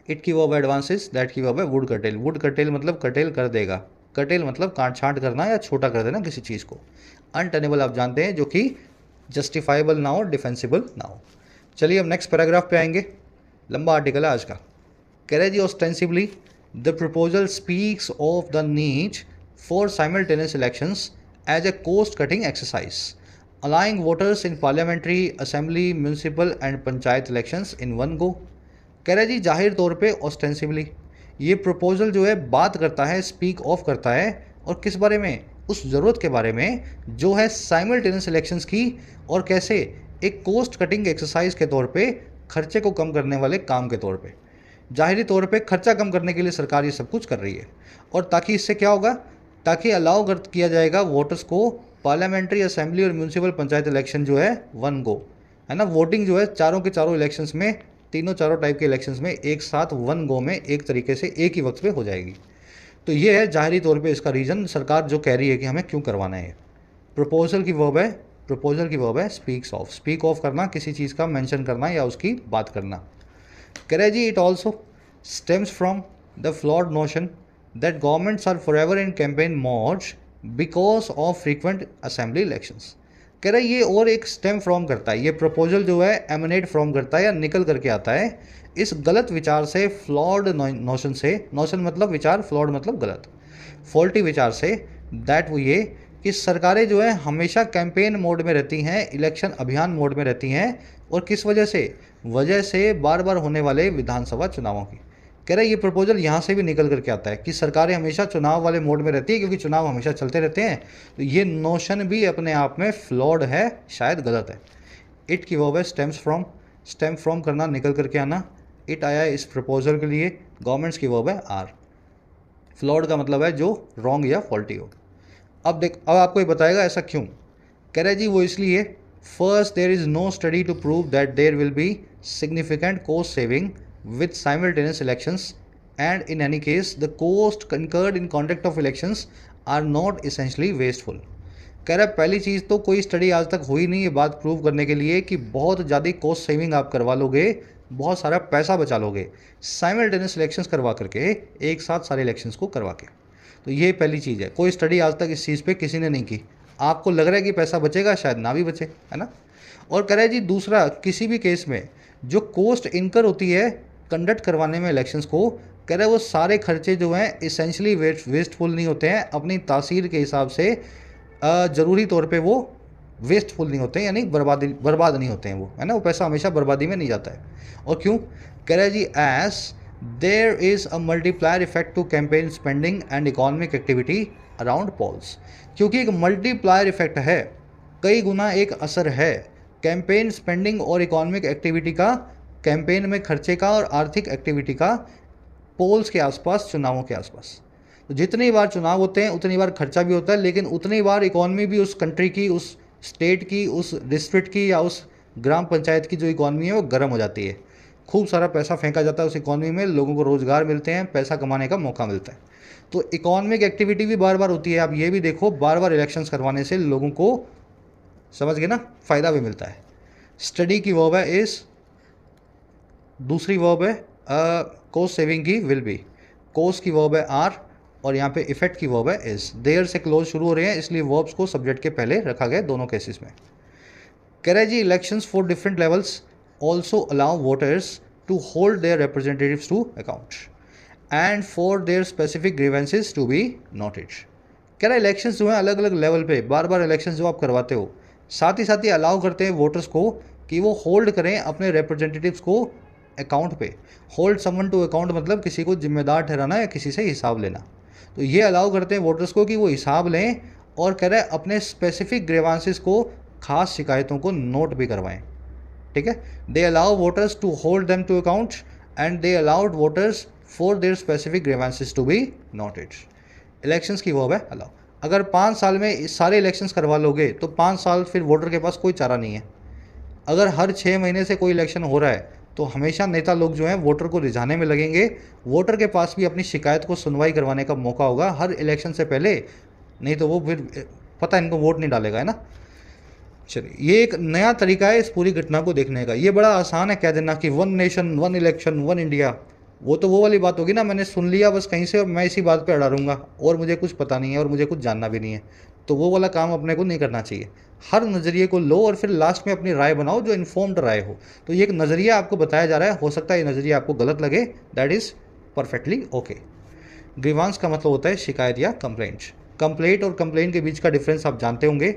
इट की वर्ब एडवांसेस, दैट की वर्ब है वुड कर्टेल। वुड कर्टेल मतलब कर्टेल कर देगा, कर्टेल मतलब काट छांट करना या छोटा कर देना किसी चीज़ को। अनटेनेबल आप जानते हैं, जो कि जस्टिफाइबल ना हो, डिफेंसिबल ना हो। चलिए अब नेक्स्ट पैराग्राफ पे आएंगे, लंबा आर्टिकल है आज का। कह रहे जी ostensibly the proposal speaks of the need for simultaneous elections as a cost cutting exercise aligning voters in parliamentary assembly, municipal and panchayat elections in one go. कह रहे जी जाहिर तौर पे ऑस्टेंसिवली ये प्रपोजल जो है बात करता है, स्पीक ऑफ करता है, और किस बारे में? उस ज़रूरत के बारे में जो है साइमल्टेनियस इलेक्शंस की, और कैसे एक कोस्ट कटिंग एक्सरसाइज के तौर पे, खर्चे को कम करने वाले काम के तौर पे। जाहिरी तौर पे खर्चा कम करने के लिए सरकार ये सब कुछ कर रही है, और ताकि इससे क्या होगा, ताकि अलाउ किया जाएगा वोटर्स को पार्लियामेंट्री असेंबली और म्यूनसिपल पंचायत इलेक्शन जो है वन गो, है ना, वोटिंग जो है चारों के चारों इलेक्शंस में, चारों टाइप के इलेक्शंस में एक साथ वन गो में एक तरीके से एक ही वक्त पे हो जाएगी। तो ये है जाहिरी तौर पे इसका रीज़न, सरकार जो कह रही है कि हमें क्यों करवाना है। प्रपोजल की वर्ब है, प्रपोजल की वर्ब है स्पीक्स ऑफ। स्पीक ऑफ करना, किसी चीज़ का मेंशन करना या उसकी बात करना। कह रहे जी it also stems from the flawed notion that governments are forever in campaign mode because of frequent assembly elections. कह रहा है ये और एक स्टेम फ्रॉम करता है, ये प्रपोजल जो है एमिनेट फ्रॉम करता है या निकल करके आता है इस गलत विचार से, फ्लॉड नोशन से। नोशन मतलब विचार, फ्लॉड मतलब गलत, फॉल्टी विचार से। दैट वो ये कि सरकारें जो है हमेशा कैंपेन मोड में रहती हैं, इलेक्शन अभियान मोड में रहती हैं, और किस वजह से बार बार होने वाले विधानसभा चुनावों की। कह रहे ये प्रपोजल यहाँ से भी निकल करके आता है कि सरकारें हमेशा चुनाव वाले मोड में रहती है, क्योंकि चुनाव हमेशा चलते रहते हैं। तो ये नोशन भी अपने आप में फ्लॉड है, शायद गलत है। इट की वर्ब है स्टेम्स फ्रॉम, स्टेम फ्रॉम करना, निकल करके आना। इट आया इस प्रपोजल के लिए, गवर्नमेंट्स की वर्ब है आर। फ्लॉड का मतलब है जो रॉन्ग या फॉल्टी हो। अब आपको ये बताएगा ऐसा क्यों। कह रहे जी वो इसलिए, first there is no study to prove that there will be significant cost saving with simultaneous elections, and in any case the cost incurred in conduct of elections are not essentially wasteful। कह रहा है पहली चीज़ तो कोई study आज तक हुई नहीं ये बात प्रूव करने के लिए कि बहुत ज़्यादा कॉस्ट सेविंग आप करवा लोगे, बहुत सारा पैसा बचा लोगे साइमल्टेनियस इलेक्शंस करवा करके, एक साथ सारे इलेक्शंस को करवा के। तो ये पहली चीज़ है, कोई स्टडी आज तक इस चीज़ पे किसी ने नहीं की। आपको लग रहा है कि पैसा बचेगा, शायद ना भी बचे, है ना। और कह रहा है जी दूसरा, किसी भी केस में जो कॉस्ट इनकर होती है कंडक्ट करवाने में इलेक्शंस को, कह रहे हैं वो सारे खर्चे जो हैं इसेंशली वेस्टफुल नहीं होते हैं, अपनी तासीर के हिसाब से ज़रूरी तौर पे वो वेस्टफुल नहीं होते हैं, यानी बर्बाद नहीं होते हैं वो, है ना। वो पैसा हमेशा बर्बादी में नहीं जाता है। और क्यों? कह रहे हैं जी as there is a multiplier effect to campaign spending and economic activity around polls. क्योंकि एक मल्टीप्लायर इफेक्ट है, कई गुना एक असर है कैंपेन स्पेंडिंग और इकोनॉमिक एक्टिविटी का, कैंपेन में खर्चे का और आर्थिक एक्टिविटी का पोल्स के आसपास, चुनावों के आसपास। तो जितनी बार चुनाव होते हैं उतनी बार खर्चा भी होता है, लेकिन उतनी बार इकॉनमी भी उस कंट्री की, उस स्टेट की, उस डिस्ट्रिक्ट की या उस ग्राम पंचायत की जो इकॉनमी है वो गर्म हो जाती है। खूब सारा पैसा फेंका जाता है उस इकॉनमी में, लोगों को रोज़गार मिलते हैं, पैसा कमाने का मौका मिलता है। तो इकॉनमिक एक्टिविटी भी बार बार होती है। आप ये भी देखो, बार बार इलेक्शंस करवाने से लोगों को, समझ गए ना, फ़ायदा भी मिलता है। स्टडी की वर्ब है इज़, दूसरी वर्ब है कोस्ट सेविंग की विल बी, कोस्ट की वर्ब है आर, और यहाँ पे इफेक्ट की वर्ब है इज। देयर से क्लोज शुरू हो रहे हैं, इसलिए वर्ब्स को सब्जेक्ट के पहले रखा गया दोनों केसेस में। कह रहे जी elections for different levels also allow voters to hold their representatives to account and for their specific grievances to be noted. कह रहा है इलेक्शंस जो है अलग अलग लेवल पे, बार बार इलेक्शंस जो आप करवाते हो, साथ ही अलाउ करते हैं वोटर्स को कि वो होल्ड करें अपने रिप्रेजेंटेटिव्स को अकाउंट पे। होल्ड समवन टू अकाउंट मतलब किसी को जिम्मेदार ठहराना या किसी से हिसाब लेना। तो ये अलाउ करते हैं वोटर्स को कि वो हिसाब लें, और कह रहे हैं अपने स्पेसिफिक ग्रीवांसेस को, खास शिकायतों को नोट भी करवाएं। ठीक है, they allow voters to hold them to account and they allowed voters for their specific grievances to be noted. Elections की वर्ब है अलाउ। अगर 5 साल में इस सारे इलेक्शंस करवा लोगे तो 5 साल फिर वोटर के पास कोई चारा नहीं है। अगर हर 6 महीने से कोई इलेक्शन हो रहा है तो हमेशा नेता लोग जो हैं वोटर को रिझाने में लगेंगे। वोटर के पास भी अपनी शिकायत को सुनवाई करवाने का मौका होगा हर इलेक्शन से पहले, नहीं तो वो फिर पता इनको वोट नहीं डालेगा, है ना। चलिए, ये एक नया तरीका है इस पूरी घटना को देखने का। ये बड़ा आसान है कह देना कि one nation one election one India, वो तो वो वाली बात होगी ना, मैंने सुन लिया बस कहीं से और मैं इसी बात पे अड़ा रहूँगा और मुझे कुछ पता नहीं है और मुझे कुछ जानना भी नहीं है। तो वो वाला काम अपने को नहीं करना चाहिए। हर नज़रिए को लो और फिर लास्ट में अपनी राय बनाओ जो इन्फॉर्म्ड राय हो। तो ये एक नज़रिया आपको बताया जा रहा है, हो सकता है ये नज़रिया आपको गलत लगे, that is perfectly okay. Grievance का मतलब होता है शिकायत या कंप्लेंट। कंप्लेंट और कंप्लेंट के बीच का डिफरेंस आप जानते होंगे।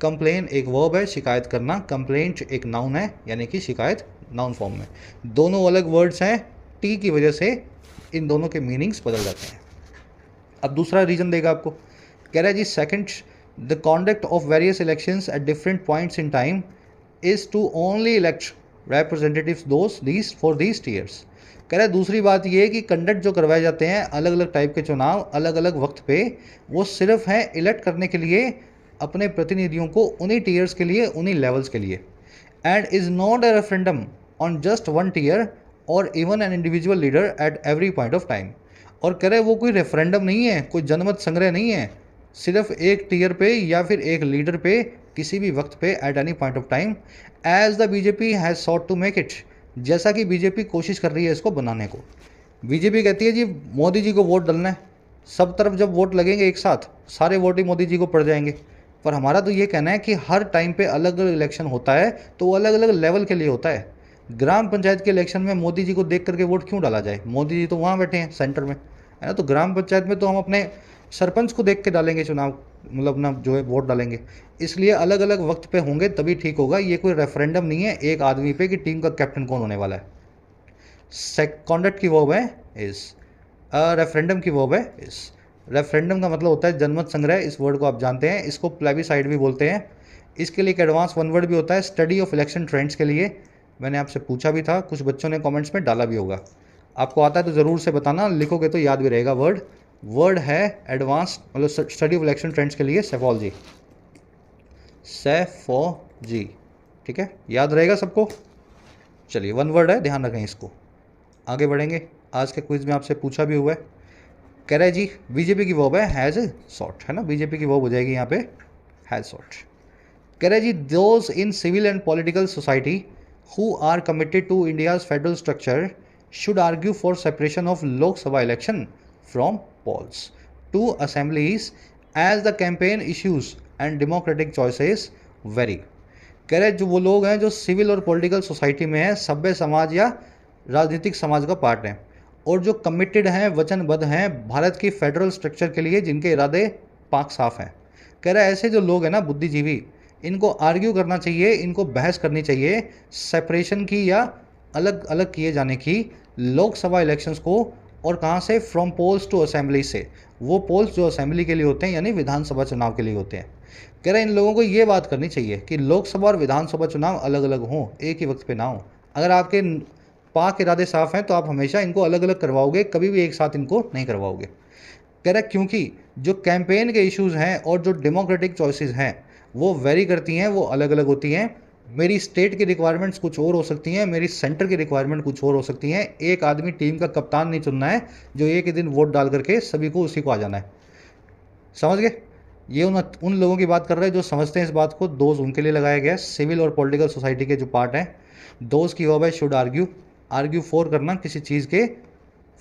कंप्लेन एक वर्ब है, शिकायत करना। कंप्लेंट एक नाउन है, यानी कि शिकायत नाउन फॉर्म में। दोनों अलग वर्ड्स हैं, टी की वजह से इन दोनों के मीनिंग्स बदल जाते हैं। अब दूसरा रीजन देगा आपको, कह रहा है जी second, the conduct of various elections at different points in time is to only elect representatives those these for these tiers. कह रहा है दूसरी बात ये है कि कंडक्ट जो करवाए जाते हैं अलग अलग टाइप के चुनाव अलग अलग वक्त पे, वो सिर्फ हैं इलेक्ट करने के लिए अपने प्रतिनिधियों को उन्हीं टीयर्स के लिए, उन्हीं लेवल्स के लिए। And is not a referendum on just one tier or even an individual leader at every point of time. और कह रहे वो कोई रेफरेंडम नहीं है, कोई जनमत संग्रह नहीं है, सिर्फ एक टीयर पे या फिर एक लीडर पे किसी भी वक्त पे at any point of time, as the BJP has sought to make it, जैसा कि बीजेपी कोशिश कर रही है इसको बनाने को। बीजेपी कहती है जी मोदी जी को वोट डालना है, सब तरफ जब वोट लगेंगे एक साथ सारे वोट ही मोदी जी को पड़ जाएंगे। पर हमारा तो ये कहना है कि हर टाइम पे अलग अलग इलेक्शन होता है तो वो अलग अलग लेवल के लिए होता है। ग्राम पंचायत के इलेक्शन में मोदी जी को देख करके वोट क्यों डाला जाए, मोदी जी तो वहाँ बैठे हैं सेंटर में, है ना। तो ग्राम पंचायत में तो हम अपने सरपंच को देख के डालेंगे चुनाव, मतलब अपना जो है वोट डालेंगे। इसलिए अलग अलग वक्त पे होंगे तभी ठीक होगा। ये कोई रेफरेंडम नहीं है एक आदमी पे कि टीम का कैप्टन कौन होने वाला है। कॉन्डक्ट की वर्ब है इज, रेफरेंडम की वर्ब है इज। रेफरेंडम का मतलब होता है जनमत संग्रह, इस वर्ड को आप जानते हैं। इसको प्लेबिसाइड भी बोलते हैं। इसके लिए एक एडवांस वन वर्ड भी होता है स्टडी ऑफ इलेक्शन ट्रेंड्स के लिए। मैंने आपसे पूछा भी था, कुछ बच्चों ने कमेंट्स में डाला भी होगा। आपको आता है तो ज़रूर से बताना, लिखोगे तो याद भी रहेगा। वर्ड है एडवांस, मतलब स्टडी ऑफ इलेक्शन ट्रेंड्स के लिए सेफोलॉजी, सेफोलॉजी, ठीक है, याद रहेगा सबको। चलिए, वन वर्ड है, ध्यान रखें इसको। आगे बढ़ेंगे, आज के क्विज में आपसे पूछा भी हुआ है। कह रहा है जी बीजेपी की वर्ब है हैज़ सॉट, है ना, बीजेपी की वर्ब हो जाएगी यहाँ पे हैज़ सॉट। कह रहा है जी those in civil and political society who are committed to India's federal structure should argue for separation of Lok Sabha election from polls to assemblies as the campaign issues and democratic choices vary. कह रहे जो वो लोग हैं जो civil और political society में हैं, सभ्य समाज या राजनीतिक समाज का पार्ट हैं, और जो कमिटेड हैं, वचनबद्ध हैं भारत की फेडरल स्ट्रक्चर के लिए, जिनके इरादे पाक साफ हैं। कह रहा है ऐसे जो लोग हैं ना बुद्धिजीवी, इनको आर्ग्यू करना चाहिए, इनको बहस करनी चाहिए सेपरेशन की या अलग अलग किए जाने की लोकसभा इलेक्शंस को। और कहाँ से? फ्रॉम पोल्स टू असेंबली से। वो पोल्स जो असेंबली के लिए होते हैं यानी विधानसभा चुनाव के लिए होते हैं। कह रहे हैं इन लोगों को ये बात करनी चाहिए कि लोकसभा और विधानसभा चुनाव अलग अलग हों, एक ही वक्त पे ना हो। अगर आपके पाक इरादे साफ हैं तो आप हमेशा इनको अलग अलग करवाओगे, कभी भी एक साथ इनको नहीं करवाओगे। कह रहा है क्योंकि जो कैंपेन के इश्यूज़ हैं और जो डेमोक्रेटिक चॉइसेस हैं वो वेरी करती हैं, वो अलग अलग होती हैं। मेरी स्टेट की रिक्वायरमेंट्स कुछ और हो सकती हैं, मेरी सेंटर की रिक्वायरमेंट कुछ और हो सकती हैं। एक आदमी टीम का कप्तान नहीं चुनना है जो एक ही दिन वोट डाल करके सभी को उसी को आ जाना है। समझ गए? ये उन लोगों की बात कर रहे हैं जो समझते हैं इस बात को। दोज उनके लिए लगाया गया है, सिविल और पॉलिटिकल सोसाइटी के जो पार्ट हैं। दोज की वर्ब है शुड आर्ग्यू, आर्ग्यू फॉर करना, किसी चीज़ के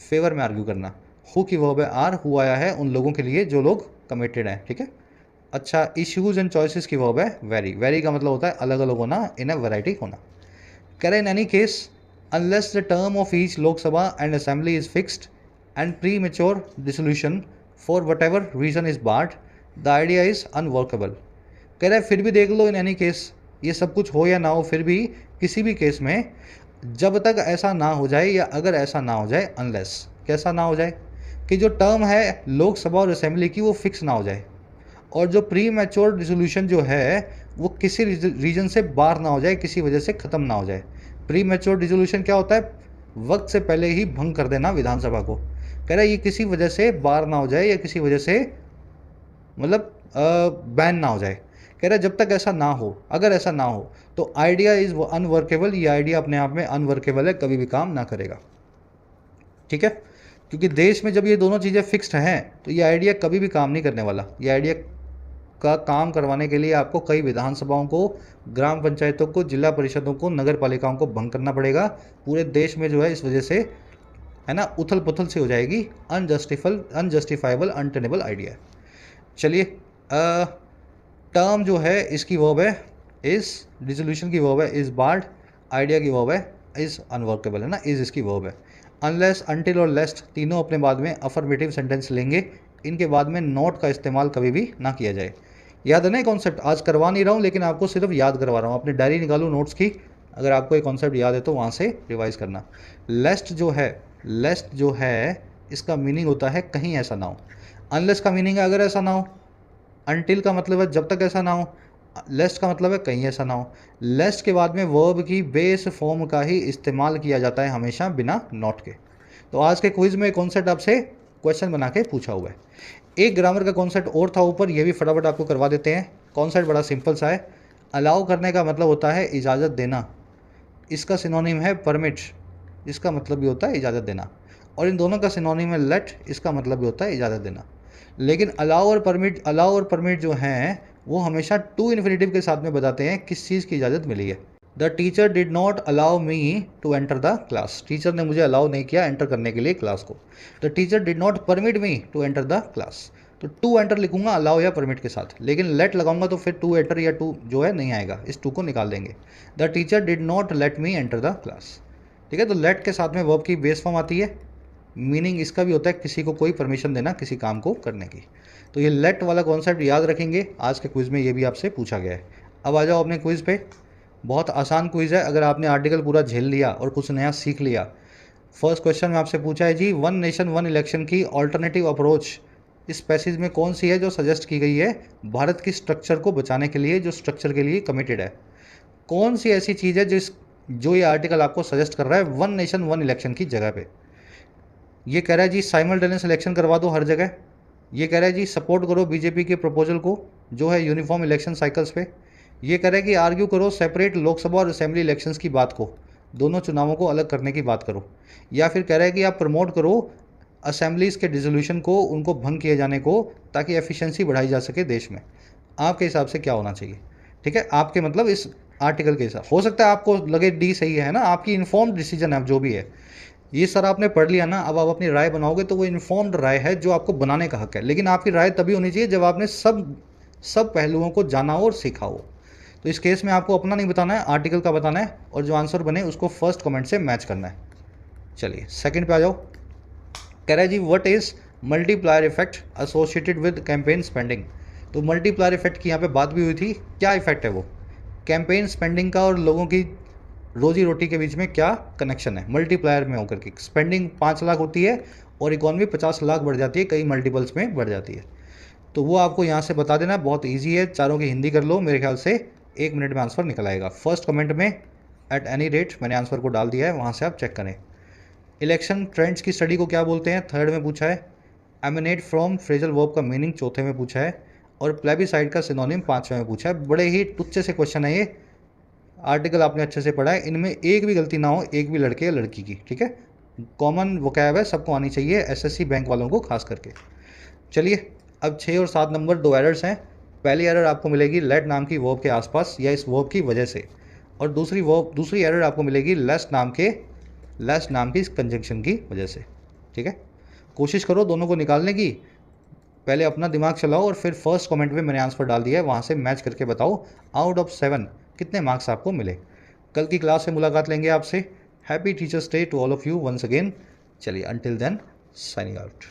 फेवर में आर्ग्यू करना। हु की वर्ब है आर, हु आया है उन लोगों के लिए जो लोग कमिटेड हैं, ठीक है। अच्छा, इश्यूज एंड चॉइसेस की वर्ब है वेरी। वेरी का मतलब होता है अलग अलग होना, इन अ वैरायटी होना। कह रहे in any case unless the term of each Lok Sabha and assembly is fixed and premature dissolution for whatever reason is barred the idea is unworkable. कह रहे फिर भी देख लो, इन एनी केस, ये सब कुछ हो या ना हो, फिर भी किसी भी केस में जब तक ऐसा ना हो जाए या अगर ऐसा ना हो जाए, अनलेस कैसा ना हो जाए कि जो टर्म है लोकसभा और असेंबली की वो फिक्स ना हो जाए, और जो प्री मैच्योर डिसोल्यूशन जो है वो किसी रीजन से बाहर ना हो जाए, किसी वजह से ख़त्म ना हो जाए। प्री मैच्योर डिसोल्यूशन क्या होता है? वक्त से पहले ही भंग कर देना विधानसभा को। कह रहा है ये किसी वजह से बार ना हो जाए या किसी वजह से मतलब बैन ना हो जाए। कह रहा है जब तक ऐसा ना हो, अगर ऐसा ना हो तो आइडिया इज़ अनवर्केबल, ये आइडिया अपने आप में अनवर्केबल है, कभी भी काम ना करेगा। ठीक है, क्योंकि देश में जब ये दोनों चीज़ें फिक्स्ड हैं तो ये आइडिया कभी भी काम नहीं करने वाला। ये आइडिया का काम करवाने के लिए आपको कई विधानसभाओं को, ग्राम पंचायतों को, जिला परिषदों को, नगर पालिकाओं को भंग करना पड़ेगा। पूरे देश में जो है इस वजह से, है ना, उथल पुथल से हो जाएगी। Unjustifiable untenable idea. चलिए, टर्म जो है इसकी वर्ब है इस, डिसोल्यूशन की वर्ब है इस बार्ड, आइडिया की वर्ब है इज अनवर्केबल, है ना, इज इसकी वर्ब है। अनलेस, अनटिल और लेस्ट तीनों अपने बाद में अफर्मेटिव सेंटेंस लेंगे। इनके बाद में नॉट का इस्तेमाल कभी भी ना किया जाए। याद है ना कॉन्सेप्ट? आज करवा नहीं रहा हूँ लेकिन आपको सिर्फ याद करवा रहा हूँ। अपनी डायरी निकालो नोट्स की, अगर आपको ये कॉन्सेप्ट याद है तो वहाँ से रिवाइज करना। लेस्ट जो है इसका मीनिंग होता है कहीं ऐसा ना हो। अनलेस का मीनिंग है अगर ऐसा ना हो। अनटिल का मतलब है जब तक ऐसा ना हो। लेस्ट का मतलब है कहीं ऐसा ना हो। लेस्ट के बाद में वर्ब की बेस फॉर्म का ही इस्तेमाल किया जाता है हमेशा, बिना नॉट के। तो आज के क्विज में कॉन्सेप्ट आपसे क्वेश्चन बना के पूछा हुआ है। एक ग्रामर का कॉन्सेप्ट और था ऊपर, ये भी फटाफट आपको करवा देते हैं। कॉन्सेप्ट बड़ा सिंपल सा है। अलाउ करने का मतलब होता है इजाज़त देना, इसका सिनोनिम है परमिट, इसका मतलब भी होता है इजाज़त देना। और इन दोनों का सिनोनिम है लेट, इसका मतलब भी होता है इजाज़त देना। लेकिन अलाउ और परमिट जो हैं वो हमेशा टू इन्फिनेटिव के साथ में बताते हैं किस चीज़ की इजाज़त मिली है। The teacher did not allow me to enter the class, teacher ने मुझे अलाउ नहीं किया एंटर करने के लिए क्लास को। The teacher did not permit me to enter the class, तो टू एंटर लिखूंगा अलाउ या परमिट के साथ, लेकिन लेट लगाऊंगा तो फिर टू एंटर या टू जो है नहीं आएगा, इस टू को निकाल देंगे। The teacher did not let me enter the class. ठीक है, तो लेट के साथ में वर्ब की बेस फॉर्म आती है। मीनिंग इसका भी होता है किसी को कोई परमिशन देना किसी काम को करने की। तो ये लेट वाला कॉन्सेप्ट याद रखेंगे, आज के क्विज में ये भी आपसे पूछा गया है। अब आ जाओ अपने क्विज पे। बहुत आसान क्विज है, अगर आपने आर्टिकल पूरा झेल लिया और कुछ नया सीख लिया। फर्स्ट क्वेश्चन में आपसे पूछा है जी, वन नेशन वन इलेक्शन की ऑल्टरनेटिव अप्रोच इस पैसेज में कौन सी है जो सजेस्ट की गई है भारत की स्ट्रक्चर को बचाने के लिए, जो स्ट्रक्चर के लिए कमिटेड है? कौन सी ऐसी चीज़ है जो ये आर्टिकल आपको सजेस्ट कर रहा है वन नेशन वन इलेक्शन की जगह पे? ये कह रहा है जी साइमल्टेनियस इलेक्शन करवा दो हर जगह। ये कह रहा है जी सपोर्ट करो बीजेपी के प्रपोजल को जो है यूनिफॉर्म इलेक्शन साइकिल्स पे। ये कह रहा है कि आर्ग्यू करो सेपरेट लोकसभा और असेंबली इलेक्शंस की बात को, दोनों चुनावों को अलग करने की बात करो। या फिर कह रहा है कि आप प्रमोट करो असेंबलीज़ के डिसोल्यूशन को, उनको भंग किए जाने को, ताकि एफिशिएंसी बढ़ाई जा सके देश में। आपके हिसाब से क्या होना चाहिए? ठीक है, आपके मतलब इस आर्टिकल के हिसाब, हो सकता है आपको लगे डी सही है ना, आपकी इन्फॉर्म्ड डिसीजन है जो भी है। ये सर आपने पढ़ लिया ना, अब आप अपनी राय बनाओगे तो वो इन्फॉर्म्ड राय है जो आपको बनाने का हक है। लेकिन आपकी राय तभी होनी चाहिए जब आपने सब पहलुओं को जाना हो और सीखा हो। तो इस केस में आपको अपना नहीं बताना है, आर्टिकल का बताना है, और जो आंसर बने उसको फर्स्ट कमेंट से मैच करना है। चलिए सेकंड पे आ जाओ। कह रहा है जी what is multiplier effect associated with campaign spending. तो मल्टीप्लायर इफेक्ट की यहाँ पे बात भी हुई थी, क्या इफेक्ट है वो कैंपेन स्पेंडिंग का और लोगों की रोजी रोटी के बीच में क्या कनेक्शन है मल्टीप्लायर में होकर के? स्पेंडिंग 5 लाख होती है और इकॉनमी 50 लाख बढ़ जाती है, कई मल्टीपल्स में बढ़ जाती है। तो वो आपको यहाँ से बता देना, बहुत ईजी है, चारों की हिंदी कर लो, मेरे ख्याल से 1 मिनट में आंसर निकल आएगा। फर्स्ट कमेंट में एट एनी रेट मैंने आंसर को डाल दिया है, वहाँ से आप चेक करें। इलेक्शन ट्रेंड्स की स्टडी को क्या बोलते हैं, थर्ड में पूछा है। एमिनेट फ्रॉम फ्रेजल वर्ब का मीनिंग चौथे में पूछा है। और प्लेबिसाइड का सिनोनिम 5वें में पूछा है। बड़े ही टुच्चे से क्वेश्चन है ये, आर्टिकल आपने अच्छे से पढ़ा है, इनमें एक भी गलती ना हो, एक भी लड़के या लड़की की। ठीक है, कॉमन वोकैब है, सबको आनी चाहिए, एसएससी बैंक वालों को खास करके। चलिए अब 6 और 7 नंबर 2 एरर्स हैं। पहली एरर आपको मिलेगी लेट नाम की वर्ब के आसपास या इस वर्ब की वजह से, और दूसरी एरर आपको मिलेगी लेस नाम की इस कंजंक्शन की वजह से। ठीक है, कोशिश करो दोनों को निकालने की, पहले अपना दिमाग चलाओ और फिर फर्स्ट कमेंट में मैंने आंसर डाल दिया है, वहाँ से मैच करके बताओ आउट ऑफ 7 कितने मार्क्स आपको मिले। कल की क्लास में मुलाकात लेंगे आपसे। Happy teachers day to all of you once again. चलिए अंटिल देन साइनिंग आउट।